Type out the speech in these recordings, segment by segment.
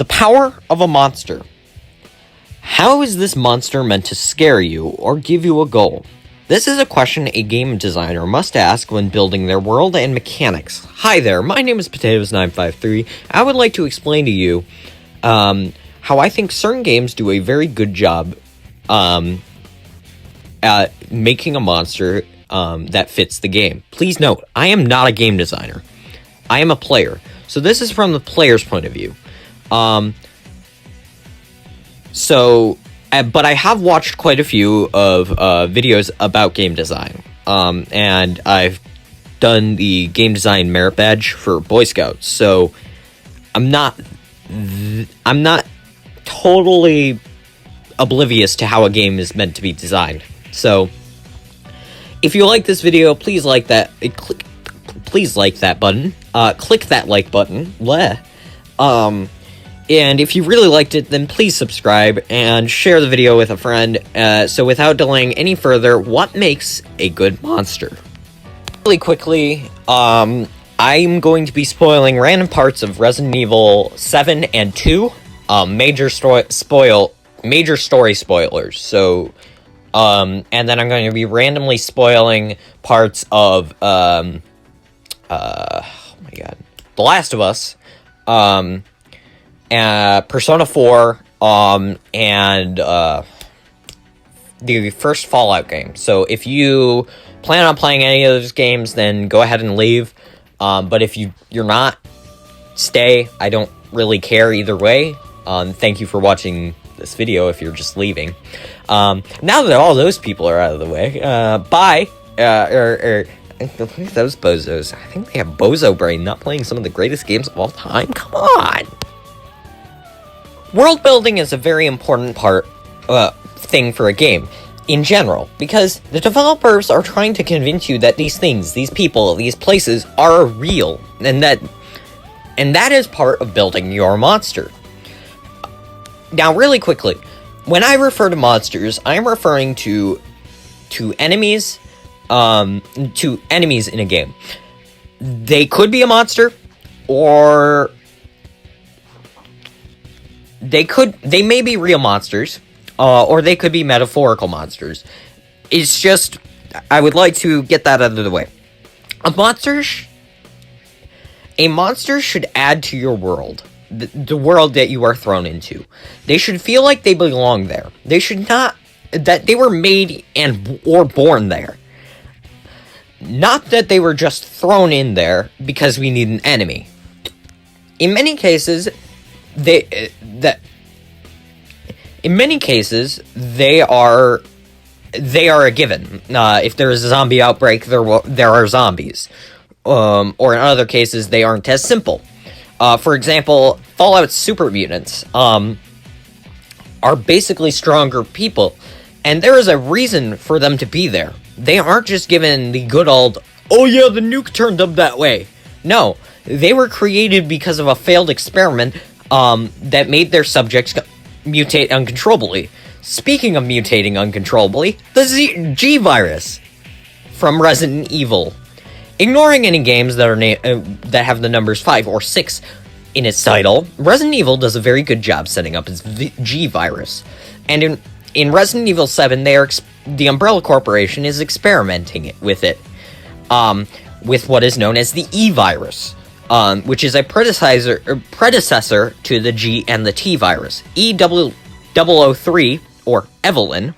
The power of a monster. How is this monster meant to scare you or give you a goal? This is a question a game designer must ask when building their world and mechanics. Hi there, my name is Potatoes953. I would like to explain to you how I think certain games do a very good job at making a monster that fits the game. Please note, I am not a game designer. I am a player. So this is from the player's point of view. But I have watched quite a few of videos about game design. And I've done the game design merit badge for Boy Scouts. So I'm not totally oblivious to how a game is meant to be designed. So if you like this video, please like that. Please like that button. Click that like button. And if you really liked it, then please subscribe and share the video with a friend. So without delaying any further, what makes a good monster? Really quickly, I'm going to be spoiling random parts of Resident Evil 7 and 2. Major story spoilers. So, and then I'm going to be randomly spoiling parts of, oh my god, The Last of Us, Persona 4, and the first Fallout game. So if you plan on playing any of those games, then go ahead and leave. But if you're not, stay. I don't really care either way. Thank you for watching this video if you're just leaving. Now that all those people are out of the way, bye. Look at those bozos. I think they have bozo brain, not playing some of the greatest games of all time. Come on! World building is a very important thing for a game, in general, because the developers are trying to convince you that these things, these people, these places are real, and that is part of building your monster. Now, really quickly, when I refer to monsters, I'm referring to enemies in a game. They could be a monster, or they may be real monsters, or they could be metaphorical monsters. It's just, I would like to get that out of the way. A monster should add to your world, the world that you are thrown into. They should feel like they belong there. They should not, that they were made or born there. Not that they were just thrown in there because we need an enemy. In many cases, they are a given. If there is a zombie outbreak, there are zombies. Or in other cases, they aren't as simple. For example, Fallout's super mutants are basically stronger people, and there is a reason for them to be there. They aren't just given the good old, oh yeah, the nuke turned up that way. No, they were created because of a failed experiment that made their subjects mutate uncontrollably. Speaking of mutating uncontrollably, the G virus from Resident Evil. Ignoring any games that are that have the numbers 5 or 6 in its title, Resident Evil does a very good job setting up its G virus. And in Resident Evil 7, the Umbrella Corporation is experimenting with it, with what is known as the E virus. Which is a predecessor to the G and the T virus. E003, or Evelyn,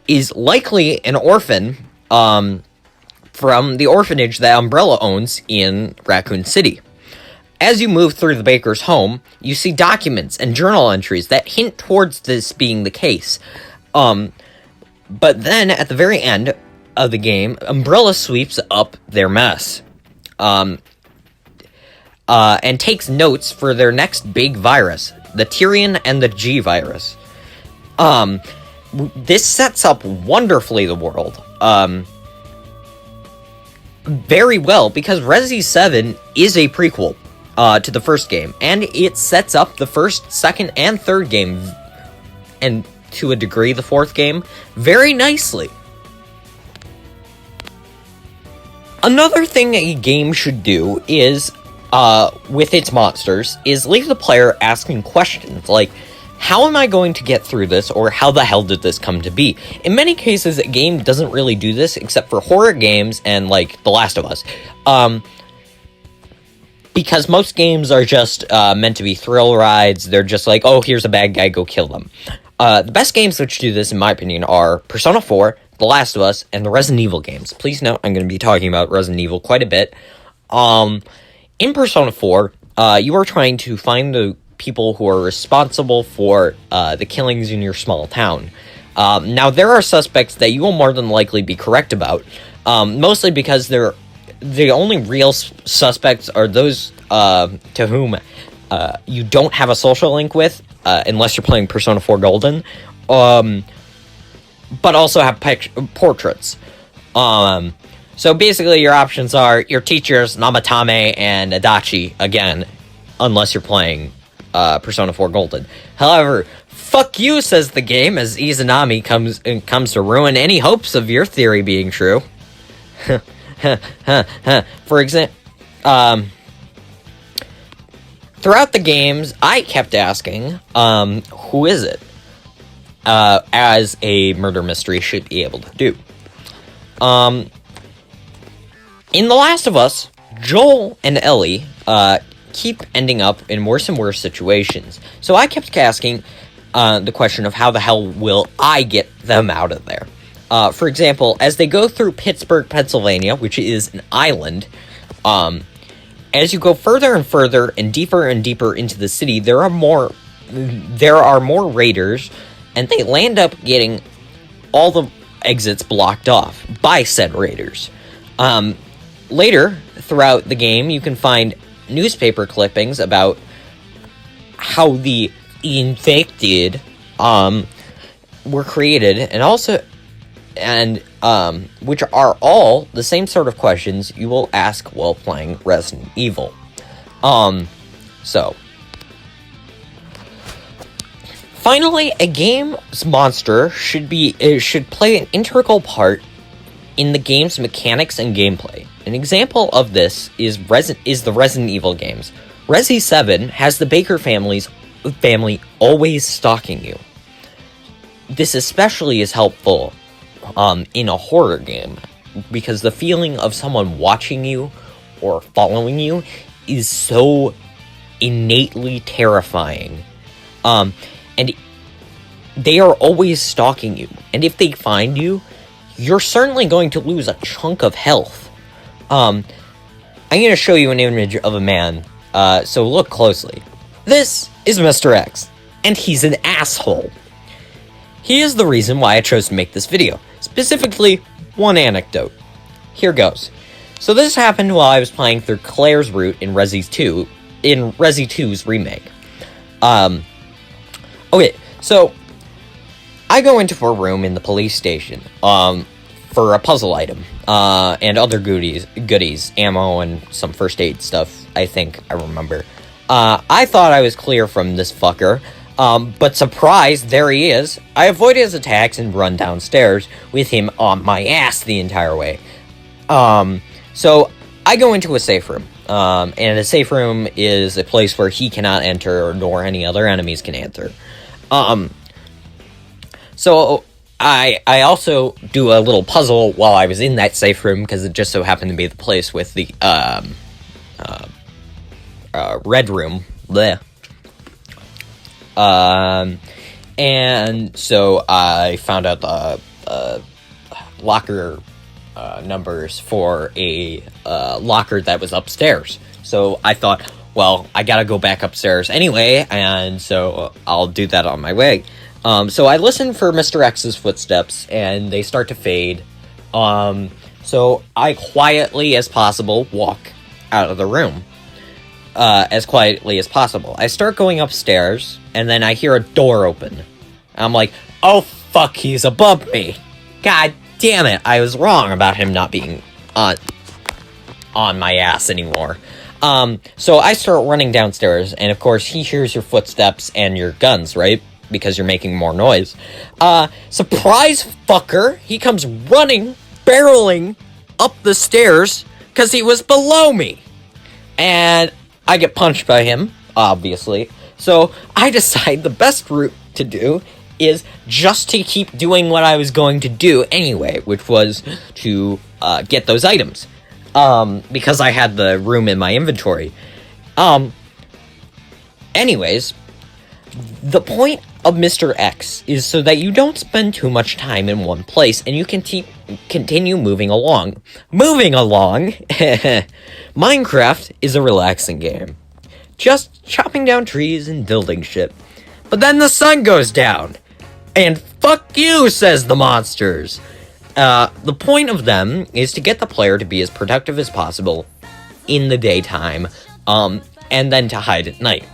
is likely an orphan from the orphanage that Umbrella owns in Raccoon City. As you move through the baker's home, you see documents and journal entries that hint towards this being the case. But then, at the very end of the game, Umbrella sweeps up their mess. And takes notes for their next big virus, the Tyrian and the G virus. This sets up wonderfully the world. Very well, because Resi 7 is a prequel to the first game, and it sets up the first, second, and third game, and to a degree the fourth game, very nicely. Another thing a game should do is with its monsters is leave the player asking questions like, how am I going to get through this, or how the hell did this come to be? In many cases, a game doesn't really do this, except for horror games and, like, The Last of Us. Because most games are just meant to be thrill rides. They're just like, oh, here's a bad guy, go kill them. The best games which do this, in my opinion, are Persona 4, The Last of Us, and the Resident Evil games. Please note, I'm going to be talking about Resident Evil quite a bit. In Persona 4, you are trying to find the people who are responsible for the killings in your small town. Now, there are suspects that you will more than likely be correct about, mostly because the only real suspects are those to whom you don't have a social link with, unless you're playing Persona 4 Golden, but also have portraits. So basically your options are your teachers, Namatame and Adachi, again, unless you're playing Persona 4 Golden. However, fuck you, says the game, as Izanami comes to ruin any hopes of your theory being true. For example, throughout the games, I kept asking, who is it? As a murder mystery should be able to do. In The Last of Us, Joel and Ellie, keep ending up in worse and worse situations. So I kept asking the question of how the hell will I get them out of there? For example, as they go through Pittsburgh, Pennsylvania, which is an island, as you go further and further and deeper into the city, there are more raiders, and they land up getting all the exits blocked off by said raiders. Later, throughout the game, you can find newspaper clippings about how the infected were created, and which are all the same sort of questions you will ask while playing Resident Evil. So finally, a game's monster should play an integral part in the game's mechanics and gameplay. An example of this is the Resident Evil games. Resi 7 has the Baker family always stalking you. This especially is helpful in a horror game, because the feeling of someone watching you or following you is so innately terrifying. And they are always stalking you, and if they find you, you're certainly going to lose a chunk of health. I'm going to show you an image of a man, so look closely. This is Mr.X, and he's an asshole. He is the reason why I chose to make this video, specifically one anecdote. Here goes. So this happened while I was playing through Claire's route in Resi 2's remake. Okay, so I go into a room in the police station, for a puzzle item, and other goodies, ammo, and some first aid stuff, I think I remember. I thought I was clear from this fucker, but surprise, there he is. I avoid his attacks and run downstairs with him on my ass the entire way. So I go into a safe room, and a safe room is a place where he cannot enter, nor any other enemies can enter. So I also do a little puzzle while I was in that safe room, because it just so happened to be the place with the red room. Blech. And so I found out the locker numbers for a locker that was upstairs. So I thought, well, I gotta go back upstairs anyway, and so I'll do that on my way. So I listen for Mr. X's footsteps, and they start to fade. So I quietly as possible walk out of the room. As quietly as possible. I start going upstairs, and then I hear a door open. I'm like, oh fuck, he's above me. God damn it, I was wrong about him not being on my ass anymore. So I start running downstairs, and of course he hears your footsteps and your guns, right? Because you're making more noise. Surprise fucker! He comes running, barreling up the stairs, because he was below me. And I get punched by him, obviously. So I decide the best route to do is just to keep doing what I was going to do anyway, which was to get those items. Because I had the room in my inventory. Anyways, the point of Mr.X is so that you don't spend too much time in one place and you can continue moving along. Moving along! Minecraft is a relaxing game. Just chopping down trees and building shit. But then the sun goes down. And fuck you, says the monsters. The point of them is to get the player to be as productive as possible in the daytime, and then to hide at night.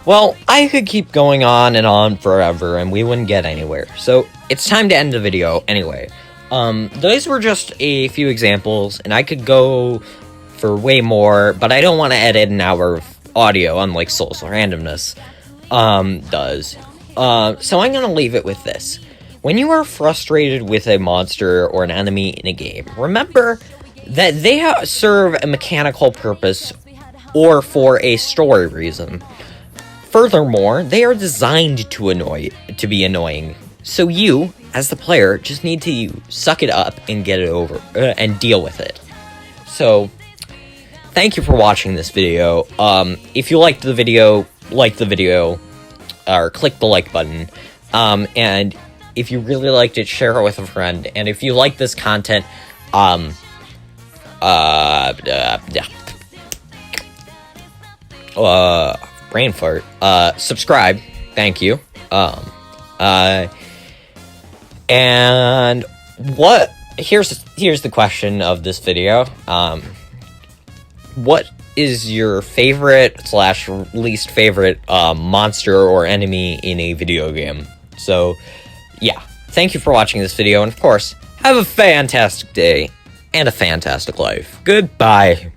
Well, I could keep going on forever, and we wouldn't get anywhere. So, it's time to end the video anyway. Those were just a few examples, and I could go for way more, but I don't want to edit an hour of audio, unlike Soul's Randomness does. So I'm gonna leave it with this. When you are frustrated with a monster or an enemy in a game, remember that they serve a mechanical purpose or for a story reason. Furthermore, they are designed to be annoying. So you, as the player, just need to suck it up and get it over, and deal with it. So, thank you for watching this video. If you liked the video, or click the like button. And if you really liked it, share it with a friend. And if you like this content, brain fart. Subscribe. Thank you. And here's the question of this video. What is your favorite / least favorite monster or enemy in a video game? So, yeah. Thank you for watching this video, and of course, have a fantastic day and a fantastic life. Goodbye.